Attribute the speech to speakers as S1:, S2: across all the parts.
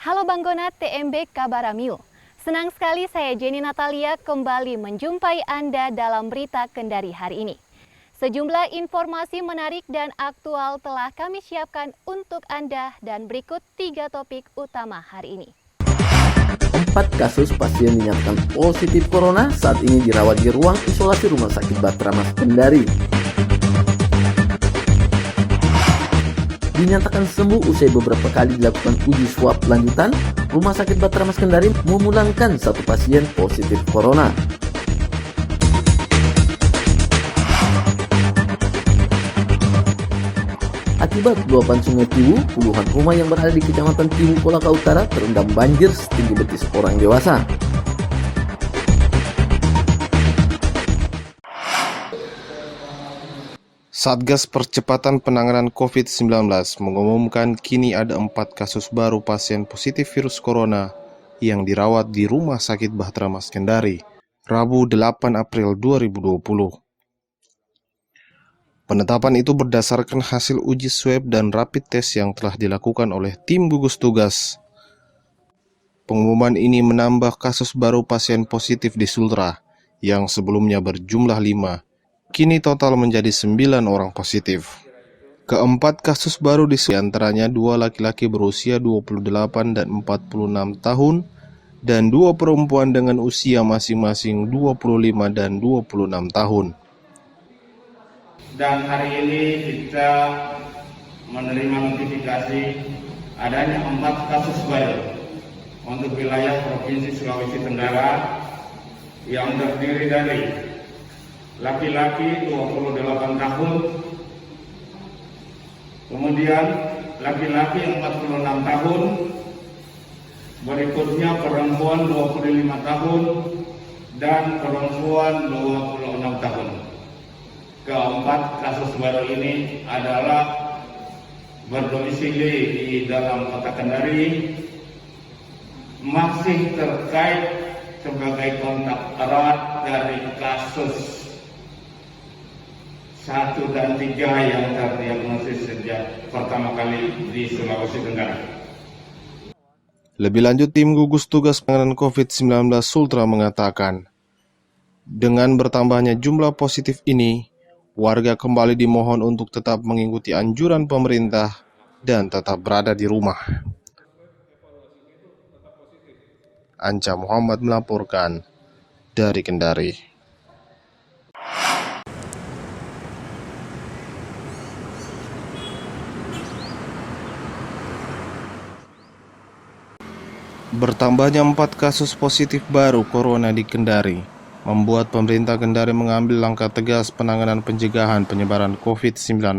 S1: Halo Banggona TMB Kabaramil. Senang sekali saya Jenny Natalia kembali menjumpai Anda dalam berita Kendari hari ini. Sejumlah informasi menarik dan aktual telah kami siapkan untuk Anda dan berikut 3 topik utama hari ini.
S2: 4 kasus pasien dinyatakan positif corona saat ini dirawat di ruang isolasi Rumah Sakit Batra Mas Kendari. Dinyatakan sembuh usai beberapa kali dilakukan uji swab lanjutan, Rumah Sakit Batra Mas Kendari memulangkan 1 pasien positif corona. Akibat luapan Sungai Tiwu, puluhan rumah yang berada di Kecamatan Tiwu, Kolaka Utara terendam banjir setinggi betis orang dewasa.
S3: Satgas Percepatan Penanganan COVID-19 mengumumkan kini ada 4 kasus baru pasien positif virus corona yang dirawat di Rumah Sakit Batra Mas Kendari, Rabu 8 April 2020. Penetapan itu berdasarkan hasil uji swab dan rapid test yang telah dilakukan oleh tim gugus tugas. Pengumuman ini menambah kasus baru pasien positif di Sultra, yang sebelumnya berjumlah 5. Kini total menjadi 9 orang positif. Keempat kasus baru diantaranya 2 laki-laki berusia 28 dan 46 tahun dan 2 perempuan dengan usia masing-masing 25 dan 26 tahun.
S4: Dan hari ini kita menerima notifikasi adanya 4 kasus baru untuk wilayah Provinsi Sulawesi Tenggara yang terdiri dari laki-laki 28 tahun, kemudian laki-laki 46 tahun, berikutnya perempuan 25 tahun, dan perempuan 26 tahun. Keempat kasus baru ini adalah berdomisili di dalam Kota Kendari, masih terkait sebagai kontak erat dari kasus 1 dan 3 yang terdiagnosis sejak pertama kali di Sulawesi Tenggara.
S3: Lebih lanjut, tim gugus tugas penanganan COVID-19 Sultra mengatakan, dengan bertambahnya jumlah positif ini, warga kembali dimohon untuk tetap mengikuti anjuran pemerintah dan tetap berada di rumah. Anca Muhammad melaporkan dari Kendari. Bertambahnya 4 kasus positif baru corona di Kendari membuat pemerintah Kendari mengambil langkah tegas penanganan pencegahan penyebaran COVID-19.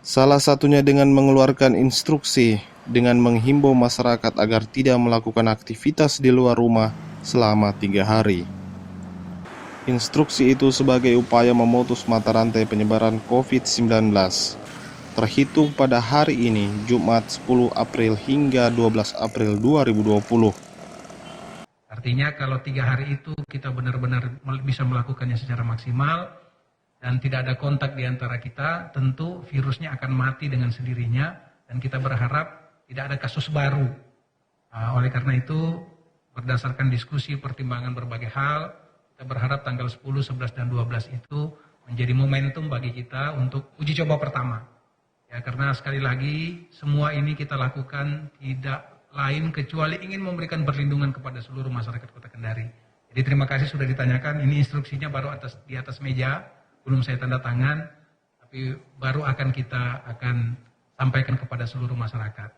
S3: Salah satunya dengan mengeluarkan instruksi dengan menghimbau masyarakat agar tidak melakukan aktivitas di luar rumah selama 3 hari. Instruksi itu sebagai upaya memutus mata rantai penyebaran COVID-19. Terhitung pada hari ini, Jumat 10 April hingga 12 April 2020.
S5: Artinya kalau 3 hari itu kita benar-benar bisa melakukannya secara maksimal dan tidak ada kontak di antara kita, tentu virusnya akan mati dengan sendirinya dan kita berharap tidak ada kasus baru. Oleh karena itu, berdasarkan diskusi pertimbangan berbagai hal, kita berharap tanggal 10, 11, dan 12 itu menjadi momentum bagi kita untuk uji coba pertama. Ya, karena sekali lagi semua ini kita lakukan tidak lain kecuali ingin memberikan perlindungan kepada seluruh masyarakat Kota Kendari. Jadi terima kasih sudah ditanyakan, ini instruksinya baru di atas meja, belum saya tanda tangan, tapi baru kita akan sampaikan kepada seluruh masyarakat.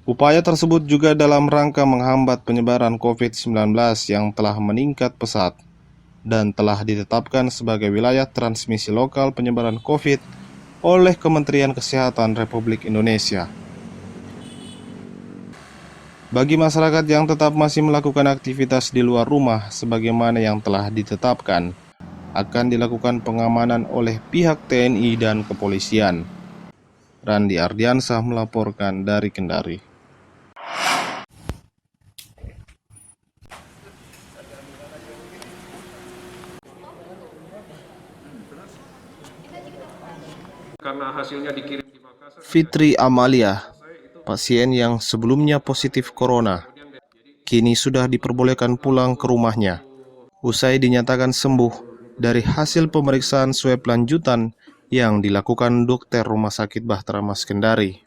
S3: Upaya tersebut juga dalam rangka menghambat penyebaran COVID-19 yang telah meningkat pesat dan telah ditetapkan sebagai wilayah transmisi lokal penyebaran COVID oleh Kementerian Kesehatan Republik Indonesia. Bagi masyarakat yang tetap masih melakukan aktivitas di luar rumah sebagaimana yang telah ditetapkan, akan dilakukan pengamanan oleh pihak TNI dan kepolisian. Randi Ardiansah melaporkan dari Kendari.
S6: Karena hasilnya dikirim di Makassar.
S3: Fitri Amalia, pasien yang sebelumnya positif corona, kini sudah diperbolehkan pulang ke rumahnya. Usai dinyatakan sembuh dari hasil pemeriksaan swab lanjutan yang dilakukan dokter Rumah Sakit Bahtera Mas Kendari.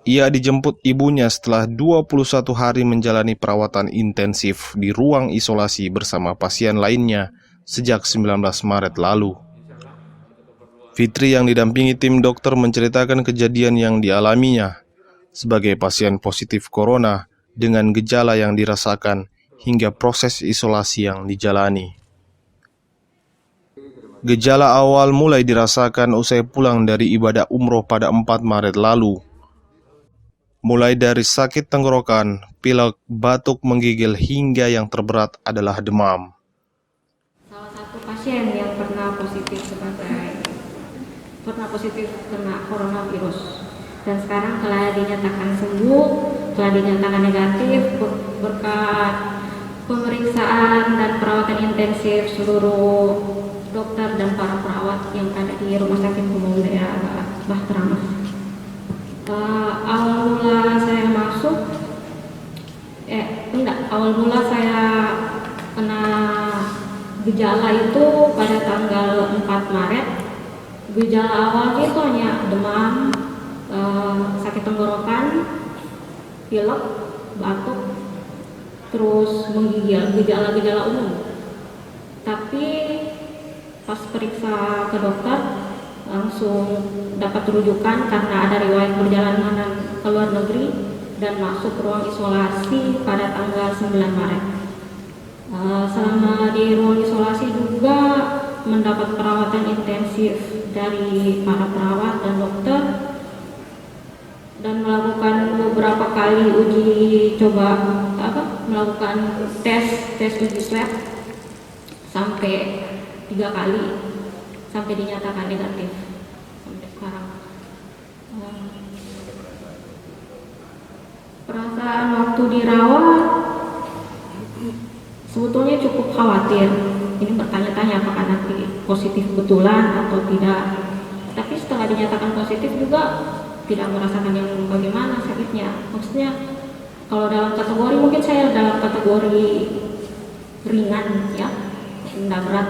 S3: Ia dijemput ibunya setelah 21 hari menjalani perawatan intensif di ruang isolasi bersama pasien lainnya sejak 19 Maret lalu. Fitri yang didampingi tim dokter menceritakan kejadian yang dialaminya sebagai pasien positif corona dengan gejala yang dirasakan hingga proses isolasi yang dijalani. Gejala awal mulai dirasakan usai pulang dari ibadah umroh pada 4 Maret lalu. Mulai dari sakit tenggorokan, pilek, batuk menggigil hingga yang terberat adalah demam.
S6: Salah satu pasien yang pernah positif kena coronavirus dan sekarang telah dinyatakan sembuh, telah dinyatakan negatif berkat pemeriksaan dan perawatan intensif seluruh dokter dan para perawat yang ada di Rumah Sakit Umum Daerah Bahtera Mas. Awal mula saya kena gejala itu pada tanggal 4 Maret. Gejala awalnya itu hanya demam, sakit tenggorokan, pilek, batuk, terus menggigil, gejala-gejala umum. Tapi pas periksa ke dokter langsung dapat rujukan karena ada riwayat perjalanan ke luar negeri dan masuk ruang isolasi pada tanggal 9 Maret. Selama di ruang isolasi juga mendapat perawatan intensif dari para perawat dan dokter dan melakukan beberapa kali melakukan tes uji swab sampai 3 kali sampai dinyatakan negatif sampai sekarang. Perasaan waktu dirawat sebetulnya cukup khawatir. Ini bertanya-tanya apakah nanti positif betulan atau tidak. Tapi setelah dinyatakan positif juga tidak merasakan yang bagaimana sakitnya. Maksudnya kalau dalam kategori mungkin saya dalam kategori ringan ya, tidak berat.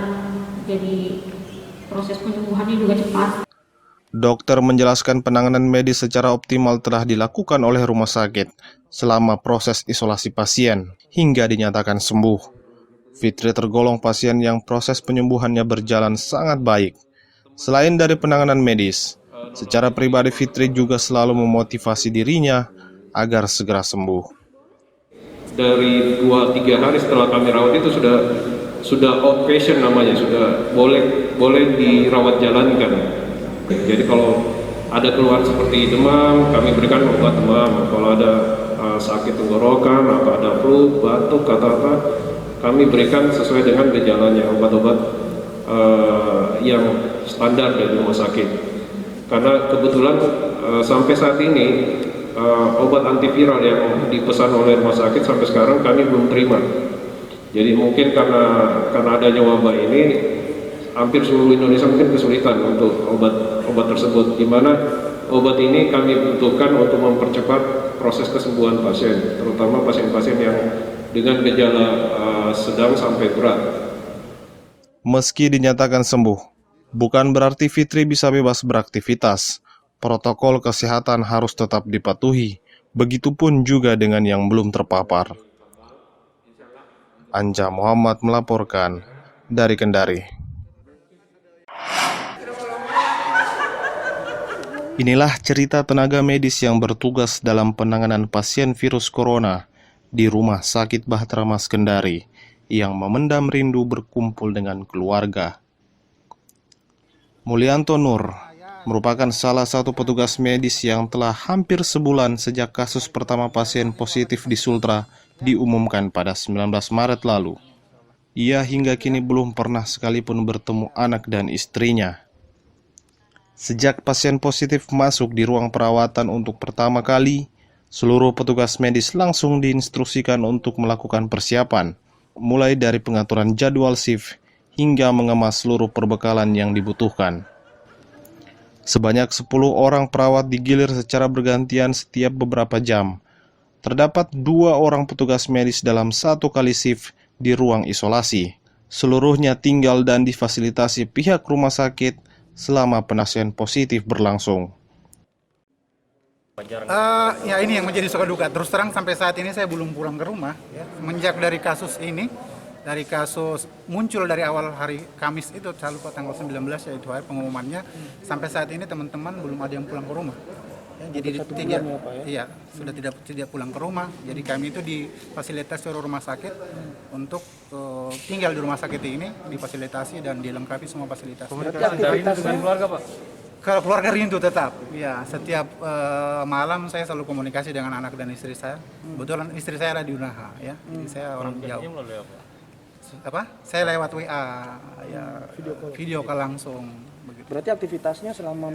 S6: Jadi proses penyembuhannya juga cepat.
S3: Dokter menjelaskan penanganan medis secara optimal telah dilakukan oleh rumah sakit selama proses isolasi pasien hingga dinyatakan sembuh. Fitri tergolong pasien yang proses penyembuhannya berjalan sangat baik. Selain dari penanganan medis, secara pribadi Fitri juga selalu memotivasi dirinya agar segera sembuh.
S7: Dari 2-3 hari setelah kami rawat itu sudah outpatient namanya, sudah boleh dirawat jalankan. Jadi kalau ada keluhan seperti demam, kami berikan obat demam. Kalau ada sakit tenggorokan, atau ada flu, batuk, atau apa, kami berikan sesuai dengan gejalanya obat-obat yang standar dari rumah sakit. Karena kebetulan sampai saat ini obat antiviral yang dipesan oleh rumah sakit sampai sekarang kami belum terima. Jadi mungkin karena adanya wabah ini, hampir seluruh Indonesia mungkin kesulitan untuk obat tersebut, di mana obat ini kami butuhkan untuk mempercepat proses kesembuhan pasien, terutama pasien-pasien yang dengan gejala sedang sampai berat.
S3: Meski dinyatakan sembuh, bukan berarti Fitri bisa bebas beraktivitas. Protokol kesehatan harus tetap dipatuhi, begitupun juga dengan yang belum terpapar. Anja Muhammad melaporkan dari Kendari. Inilah cerita tenaga medis yang bertugas dalam penanganan pasien virus corona di Rumah Sakit Bahtera Mas Kendari yang memendam rindu berkumpul dengan keluarga. Mulyanto Nur merupakan salah satu petugas medis yang telah hampir sebulan sejak kasus pertama pasien positif di Sultra diumumkan pada 19 Maret lalu. Ia hingga kini belum pernah sekalipun bertemu anak dan istrinya. Sejak pasien positif masuk di ruang perawatan untuk pertama kali, seluruh petugas medis langsung diinstruksikan untuk melakukan persiapan, mulai dari pengaturan jadwal shift hingga mengemas seluruh perbekalan yang dibutuhkan. Sebanyak 10 orang perawat digilir secara bergantian setiap beberapa jam. Terdapat 2 orang petugas medis dalam 1 kali shift di ruang isolasi. Seluruhnya tinggal dan difasilitasi pihak rumah sakit selama penasien positif berlangsung.
S8: Ya ini yang menjadi suka duka. Terus terang sampai saat ini saya belum pulang ke rumah. Ya. Semenjak dari kasus ini, dari kasus muncul dari awal hari Kamis itu, saya lupa tanggal 19 yaitu hari pengumumannya, sampai saat ini teman-teman belum ada yang pulang ke rumah. Ya, jadi iya sudah tidak pulang ke rumah. Jadi kami itu difasilitasi oleh rumah sakit untuk tinggal di rumah sakit ini, difasilitasi dan dilengkapi semua fasilitas.
S9: Aktivitas dengan keluarga, Pak?
S8: Kalau keluarga rindu tetap, ya setiap malam saya selalu komunikasi dengan anak dan istri saya. Kebetulan istri saya ada di Unaha, ya, jadi saya orang jauh. Saya lewat WA, ya, video call langsung. Begitu.
S9: Berarti aktivitasnya selama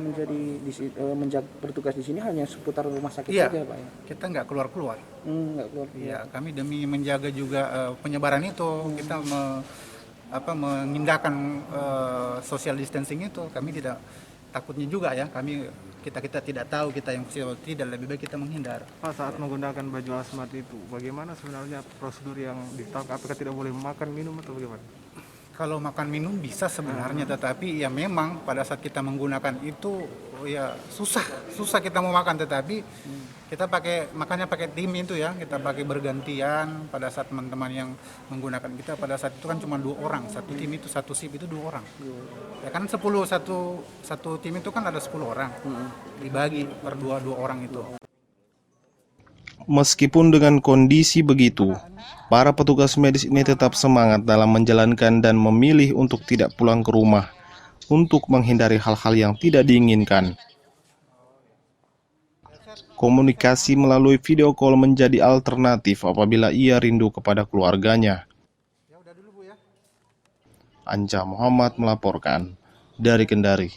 S9: bertugas di sini hanya seputar rumah sakit
S8: Iya,
S9: saja, Pak? Ya?
S8: Kita nggak keluar-keluar.
S9: Nggak keluar.
S8: Ya, kami demi menjaga juga penyebaran itu, kita mengindahkan social distancing itu. Kami tidak takutnya juga ya, kita tidak tahu kita yang tidak, lebih baik kita menghindar.
S10: Pak, saat menggunakan baju hazmat itu, bagaimana sebenarnya prosedur yang ditetapkan? Apakah tidak boleh makan, minum atau bagaimana?
S8: Kalau makan minum bisa sebenarnya, tetapi ya memang pada saat kita menggunakan itu ya susah kita mau makan, tetapi kita makannya pakai tim itu ya, kita pakai bergantian. Pada saat teman-teman yang menggunakan kita pada saat itu kan cuma 2 orang, satu tim itu, satu shift itu 2 orang. Ya kan 10 satu tim itu kan ada 10 orang, dibagi per 2 orang itu.
S3: Meskipun dengan kondisi begitu, para petugas medis ini tetap semangat dalam menjalankan dan memilih untuk tidak pulang ke rumah untuk menghindari hal-hal yang tidak diinginkan. Komunikasi melalui video call menjadi alternatif apabila ia rindu kepada keluarganya. Anja Muhammad melaporkan dari Kendari.